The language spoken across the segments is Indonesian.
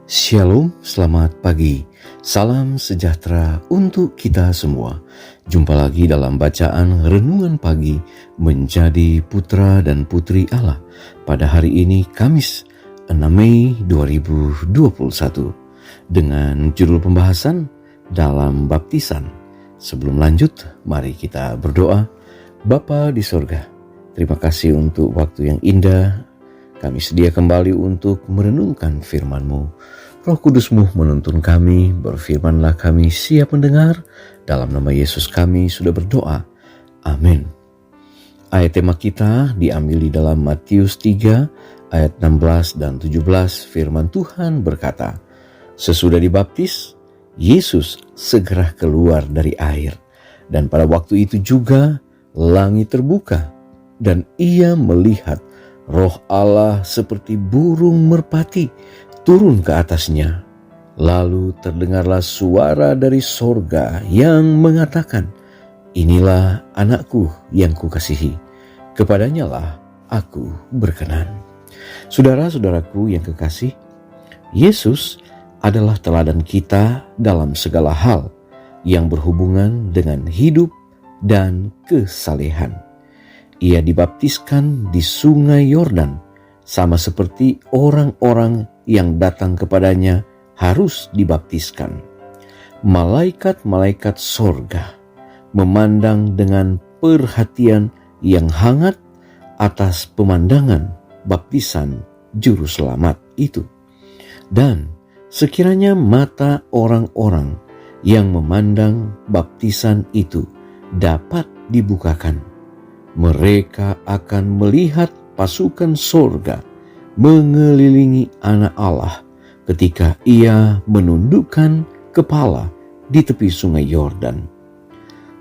Shalom, selamat pagi. Salam sejahtera untuk kita semua. Jumpa lagi dalam bacaan Renungan Pagi Menjadi Putra dan Putri Allah pada hari ini Kamis 6 Mei 2021 dengan judul pembahasan dalam baptisan. Sebelum lanjut, mari kita berdoa. Bapa di sorga, terima kasih untuk waktu yang indah. Kami sedia kembali untuk merenungkan firman-Mu. Roh Kudus-Mu menuntun kami, berfirmanlah kami siap mendengar. Dalam nama Yesus kami sudah berdoa. Amin. Ayat tema kita diambil di dalam Matius 3 ayat 16 dan 17. Firman Tuhan berkata, sesudah dibaptis, Yesus segera keluar dari air. Dan pada waktu itu juga langit terbuka dan ia melihat Roh Allah seperti burung merpati turun ke atasnya. Lalu terdengarlah suara dari sorga yang mengatakan, inilah anakku yang kukasihi, kepadanya lah aku berkenan. Saudara-saudaraku yang kekasih, Yesus adalah teladan kita dalam segala hal yang berhubungan dengan hidup dan kesalehan. Ia dibaptiskan di sungai Yordan, sama seperti orang-orang yang datang kepadanya harus dibaptiskan. Malaikat-malaikat sorga memandang dengan perhatian yang hangat atas pemandangan baptisan juru selamat itu. Dan sekiranya mata orang-orang yang memandang baptisan itu dapat dibukakan, mereka akan melihat pasukan sorga mengelilingi anak Allah ketika ia menundukkan kepala di tepi sungai Yordan.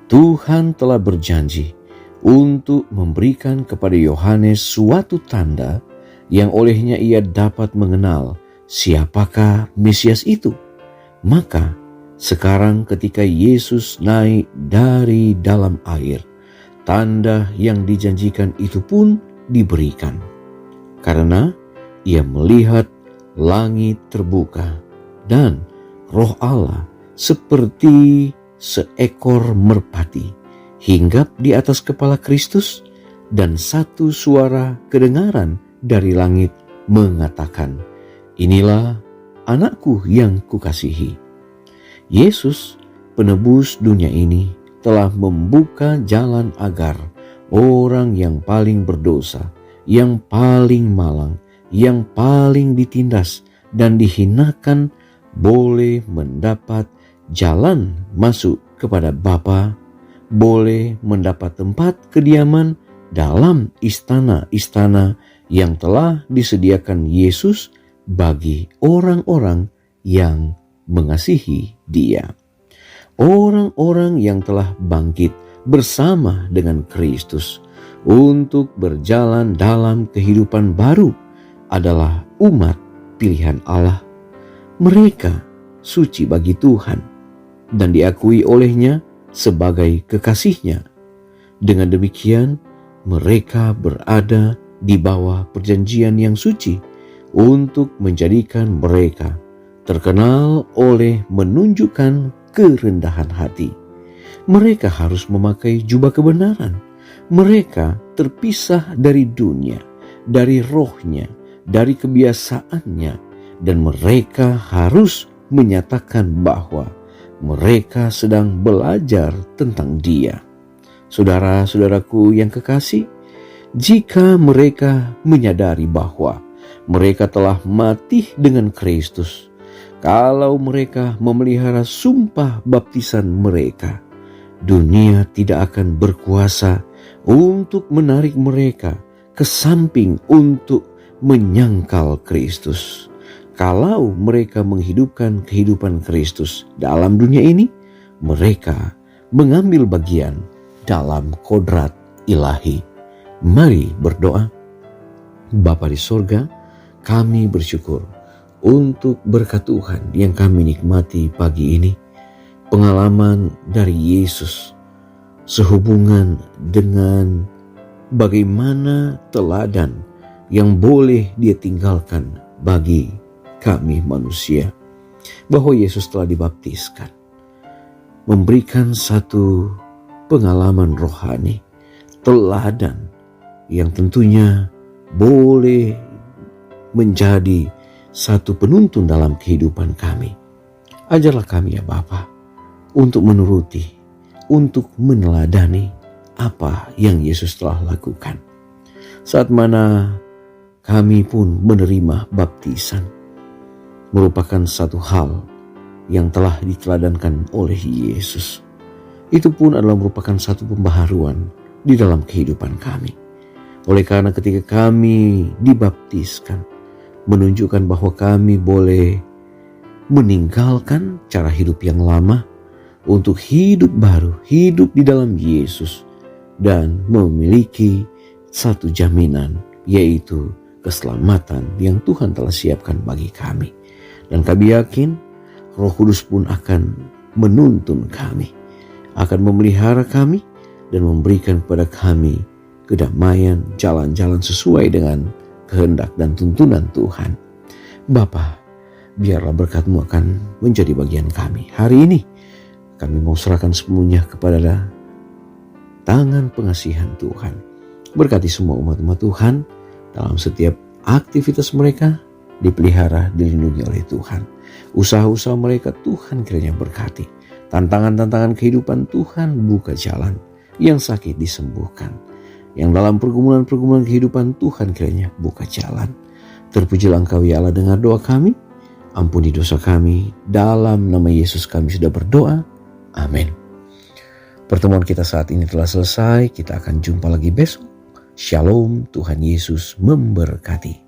Tuhan telah berjanji untuk memberikan kepada Yohanes suatu tanda yang olehnya ia dapat mengenal siapakah Mesias itu. Maka sekarang ketika Yesus naik dari dalam air, tanda yang dijanjikan itu pun diberikan. Karena ia melihat langit terbuka dan Roh Allah seperti seekor merpati hinggap di atas kepala Kristus, dan satu suara kedengaran dari langit mengatakan, inilah anakku yang kukasihi. Yesus, penebus dunia ini, telah membuka jalan agar orang yang paling berdosa, yang paling malang, yang paling ditindas dan dihinakan boleh mendapat jalan masuk kepada Bapa, boleh mendapat tempat kediaman dalam istana-istana yang telah disediakan Yesus bagi orang-orang yang mengasihi Dia. Orang-orang yang telah bangkit bersama dengan Kristus untuk berjalan dalam kehidupan baru adalah umat pilihan Allah. Mereka suci bagi Tuhan dan diakui olehnya sebagai kekasihnya. Dengan demikian, mereka berada di bawah perjanjian yang suci untuk menjadikan mereka terkenal oleh menunjukkan kerendahan hati. Mereka harus memakai jubah kebenaran. Mereka terpisah dari dunia, dari rohnya, dari kebiasaannya, dan mereka harus menyatakan bahwa mereka sedang belajar tentang Dia. Saudara-saudaraku yang kekasih, jika mereka menyadari bahwa mereka telah mati dengan Kristus, kalau mereka memelihara sumpah baptisan mereka, dunia tidak akan berkuasa untuk menarik mereka ke samping untuk menyangkal Kristus. Kalau mereka menghidupkan kehidupan Kristus dalam dunia ini, mereka mengambil bagian dalam kodrat ilahi. Mari berdoa. Bapa di sorga, kami bersyukur untuk berkat Tuhan yang kami nikmati pagi ini. Pengalaman dari Yesus sehubungan dengan bagaimana teladan yang boleh dia tinggalkan bagi kami manusia, bahwa Yesus telah dibaptiskan, memberikan satu pengalaman rohani, teladan yang tentunya boleh menjadi satu penuntun dalam kehidupan kami. Ajarlah kami ya Bapa, untuk menuruti, untuk meneladani apa yang Yesus telah lakukan. Saat mana kami pun menerima baptisan, merupakan satu hal yang telah diteladankan oleh Yesus. Itu pun adalah merupakan satu pembaharuan di dalam kehidupan kami. Oleh karena ketika kami dibaptiskan, menunjukkan bahwa kami boleh meninggalkan cara hidup yang lama untuk hidup baru, hidup di dalam Yesus, dan memiliki satu jaminan, yaitu keselamatan yang Tuhan telah siapkan bagi kami. Dan kami yakin Roh Kudus pun akan menuntun kami, akan memelihara kami, dan memberikan kepada kami kedamaian, jalan-jalan sesuai dengan kehendak dan tuntunan Tuhan. Bapa, biarlah berkat-Mu akan menjadi bagian kami. Hari ini kami mau serahkan sepenuhnya kepada tangan pengasihan Tuhan. Berkati semua umat-umat Tuhan dalam setiap aktivitas mereka, dipelihara, dilindungi oleh Tuhan. Usaha-usaha mereka Tuhan kiranya berkati. Tantangan-tantangan kehidupan Tuhan buka jalan. Yang sakit disembuhkan. Yang dalam pergumulan-pergumulan kehidupan Tuhan kiranya buka jalan. Terpujilah Engkau ya Allah, dengar doa kami. Ampuni dosa kami. Dalam nama Yesus kami sudah berdoa. Amin. Pertemuan kita saat ini telah selesai. Kita akan jumpa lagi besok. Shalom, Tuhan Yesus memberkati.